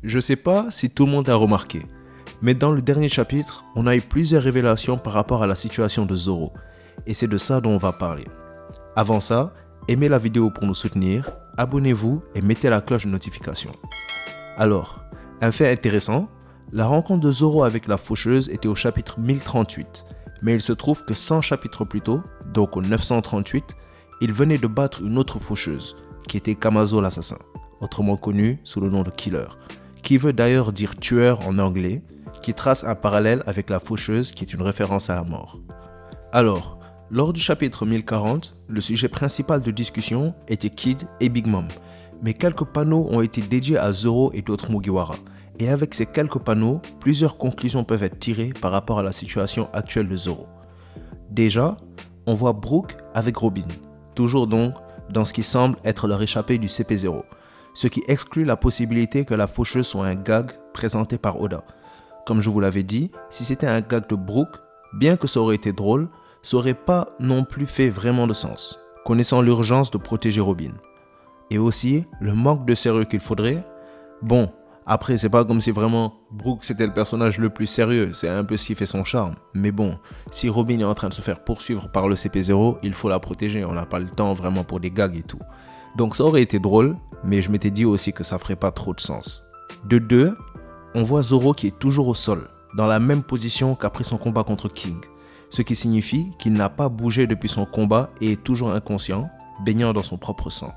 Je sais pas si tout le monde a remarqué, mais dans le dernier chapitre, on a eu plusieurs révélations par rapport à la situation de Zoro, et c'est de ça dont on va parler. Avant ça, aimez la vidéo pour nous soutenir, abonnez-vous et mettez la cloche de notification. Alors, un fait intéressant, la rencontre de Zoro avec la faucheuse était au chapitre 1038, mais il se trouve que 100 chapitres plus tôt, donc au 938, il venait de battre une autre faucheuse, qui était Kamazo l'assassin, autrement connu sous le nom de Killer, qui veut d'ailleurs dire tueur en anglais, qui trace un parallèle avec la faucheuse qui est une référence à la mort. Alors, lors du chapitre 1040, le sujet principal de discussion était Kid et Big Mom, mais quelques panneaux ont été dédiés à Zoro et d'autres Mugiwara, et avec ces quelques panneaux, plusieurs conclusions peuvent être tirées par rapport à la situation actuelle de Zoro. Déjà, on voit Brook avec Robin, toujours donc dans ce qui semble être leur échappée du CP0, ce qui exclut la possibilité que la faucheuse soit un gag présenté par Oda. Comme je vous l'avais dit, si c'était un gag de Brook, bien que ça aurait été drôle, ça aurait pas non plus fait vraiment de sens, connaissant l'urgence de protéger Robin. Et aussi, le manque de sérieux qu'il faudrait. Bon, après c'est pas comme si vraiment Brook c'était le personnage le plus sérieux, c'est un peu ce qui fait son charme. Mais bon, si Robin est en train de se faire poursuivre par le CP0, il faut la protéger, on n'a pas le temps vraiment pour des gags et tout. Donc ça aurait été drôle, mais je m'étais dit aussi que ça ferait pas trop de sens. De deux, on voit Zoro qui est toujours au sol, dans la même position qu'après son combat contre King, ce qui signifie qu'il n'a pas bougé depuis son combat et est toujours inconscient, baignant dans son propre sang.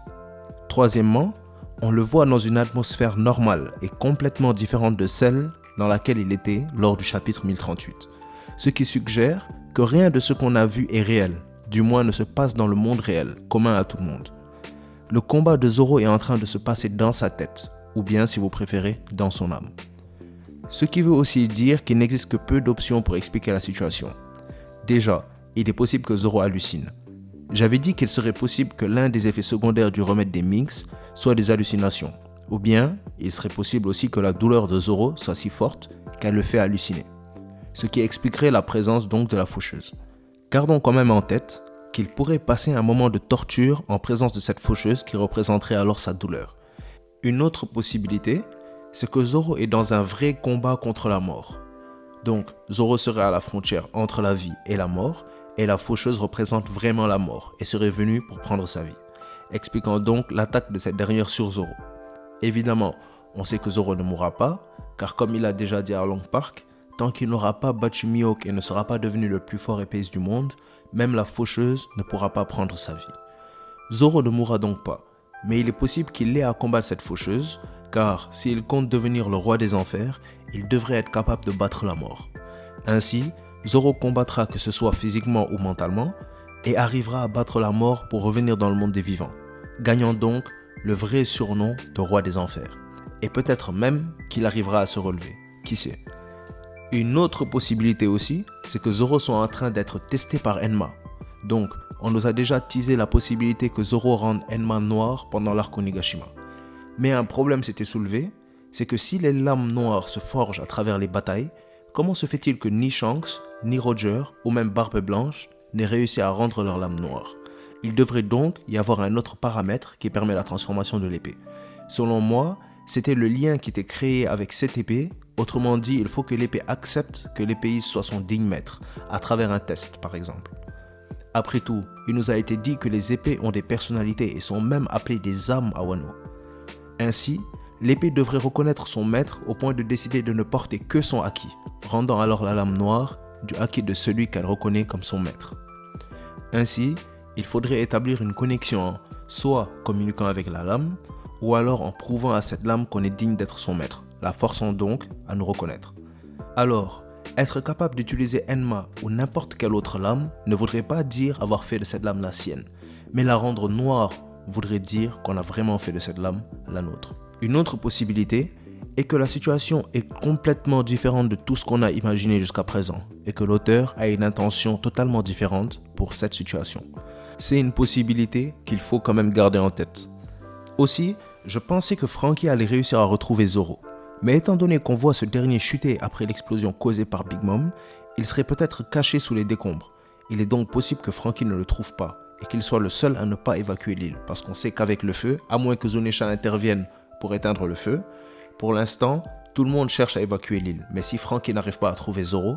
Troisièmement, on le voit dans une atmosphère normale et complètement différente de celle dans laquelle il était lors du chapitre 1038, ce qui suggère que rien de ce qu'on a vu est réel, du moins ne se passe dans le monde réel, commun à tout le monde. Le combat de Zoro est en train de se passer dans sa tête, ou bien si vous préférez, dans son âme. Ce qui veut aussi dire qu'il n'existe que peu d'options pour expliquer la situation. Déjà, il est possible que Zoro hallucine. J'avais dit qu'il serait possible que l'un des effets secondaires du remède des Minks soit des hallucinations, ou bien il serait possible aussi que la douleur de Zoro soit si forte qu'elle le fait halluciner, ce qui expliquerait la présence donc de la faucheuse. Gardons quand même en tête qu'il pourrait passer un moment de torture en présence de cette faucheuse qui représenterait alors sa douleur. Une autre possibilité, c'est que Zoro est dans un vrai combat contre la mort. Donc, Zoro serait à la frontière entre la vie et la mort, et la faucheuse représente vraiment la mort et serait venue pour prendre sa vie, expliquant donc l'attaque de cette dernière sur Zoro. Évidemment, on sait que Zoro ne mourra pas, car comme il a déjà dit à Long Park, tant qu'il n'aura pas battu Mihawk et ne sera pas devenu le plus fort épéiste du monde, même la faucheuse ne pourra pas prendre sa vie. Zoro ne mourra donc pas, mais il est possible qu'il ait à combattre cette faucheuse, car s'il compte devenir le roi des enfers, il devrait être capable de battre la mort. Ainsi, Zoro combattra que ce soit physiquement ou mentalement, et arrivera à battre la mort pour revenir dans le monde des vivants, gagnant donc le vrai surnom de roi des enfers. Et peut-être même qu'il arrivera à se relever, qui sait. Une autre possibilité aussi, c'est que Zoro soit en train d'être testé par Enma. Donc, on nous a déjà teasé la possibilité que Zoro rende Enma noir pendant l'arc Onigashima. Mais un problème s'était soulevé, c'est que si les lames noires se forgent à travers les batailles, comment se fait-il que ni Shanks, ni Roger, ou même Barbe Blanche, n'aient réussi à rendre leur lame noire? Il devrait donc y avoir un autre paramètre qui permet la transformation de l'épée. Selon moi, c'était le lien qui était créé avec cette épée. Autrement dit, il faut que l'épée accepte que l'épéiste soit son digne maître, à travers un test par exemple. Après tout, il nous a été dit que les épées ont des personnalités et sont même appelées des âmes à Wano. Ainsi, l'épée devrait reconnaître son maître au point de décider de ne porter que son haki, rendant alors la lame noire du haki de celui qu'elle reconnaît comme son maître. Ainsi, il faudrait établir une connexion soit communiquant avec la lame, ou alors en prouvant à cette lame qu'on est digne d'être son maître, la forçant donc à nous reconnaître. Alors, être capable d'utiliser Enma ou n'importe quelle autre lame ne voudrait pas dire avoir fait de cette lame la sienne, mais la rendre noire voudrait dire qu'on a vraiment fait de cette lame la nôtre. Une autre possibilité et que la situation est complètement différente de tout ce qu'on a imaginé jusqu'à présent et que l'auteur a une intention totalement différente pour cette situation. C'est une possibilité qu'il faut quand même garder en tête. Aussi, je pensais que Franky allait réussir à retrouver Zoro, mais étant donné qu'on voit ce dernier chuter après l'explosion causée par Big Mom, il serait peut-être caché sous les décombres. Il est donc possible que Franky ne le trouve pas et qu'il soit le seul à ne pas évacuer l'île, parce qu'on sait qu'avec le feu, à moins que Zunisha intervienne pour éteindre le feu, pour l'instant, tout le monde cherche à évacuer l'île, mais si Franky n'arrive pas à trouver Zoro,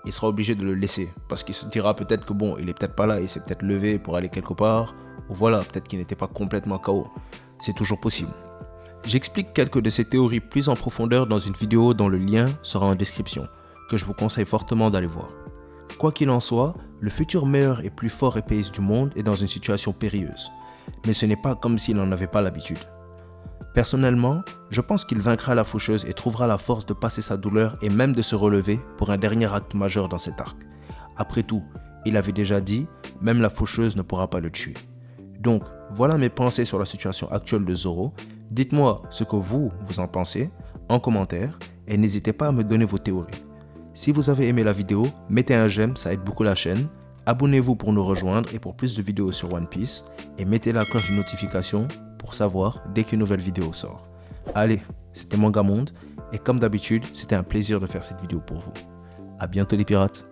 il sera obligé de le laisser, parce qu'il se dira peut-être que bon, il est peut-être pas là, il s'est peut-être levé pour aller quelque part, ou voilà, peut-être qu'il n'était pas complètement KO. C'est toujours possible. J'explique quelques de ces théories plus en profondeur dans une vidéo dont le lien sera en description, que je vous conseille fortement d'aller voir. Quoi qu'il en soit, le futur meilleur et plus fort épéiste du monde est dans une situation périlleuse, mais ce n'est pas comme s'il n'en avait pas l'habitude. Personnellement, je pense qu'il vaincra la faucheuse et trouvera la force de passer sa douleur et même de se relever pour un dernier acte majeur dans cet arc. Après tout, il avait déjà dit, même la faucheuse ne pourra pas le tuer. Donc, voilà mes pensées sur la situation actuelle de Zoro. Dites-moi ce que vous en pensez en commentaire et n'hésitez pas à me donner vos théories. Si vous avez aimé la vidéo, mettez un j'aime, ça aide beaucoup la chaîne. Abonnez-vous pour nous rejoindre et pour plus de vidéos sur One Piece. Et mettez la cloche de notification pour savoir dès qu'une nouvelle vidéo sort. Allez, c'était Mangamonde et comme d'habitude, c'était un plaisir de faire cette vidéo pour vous. À bientôt les pirates.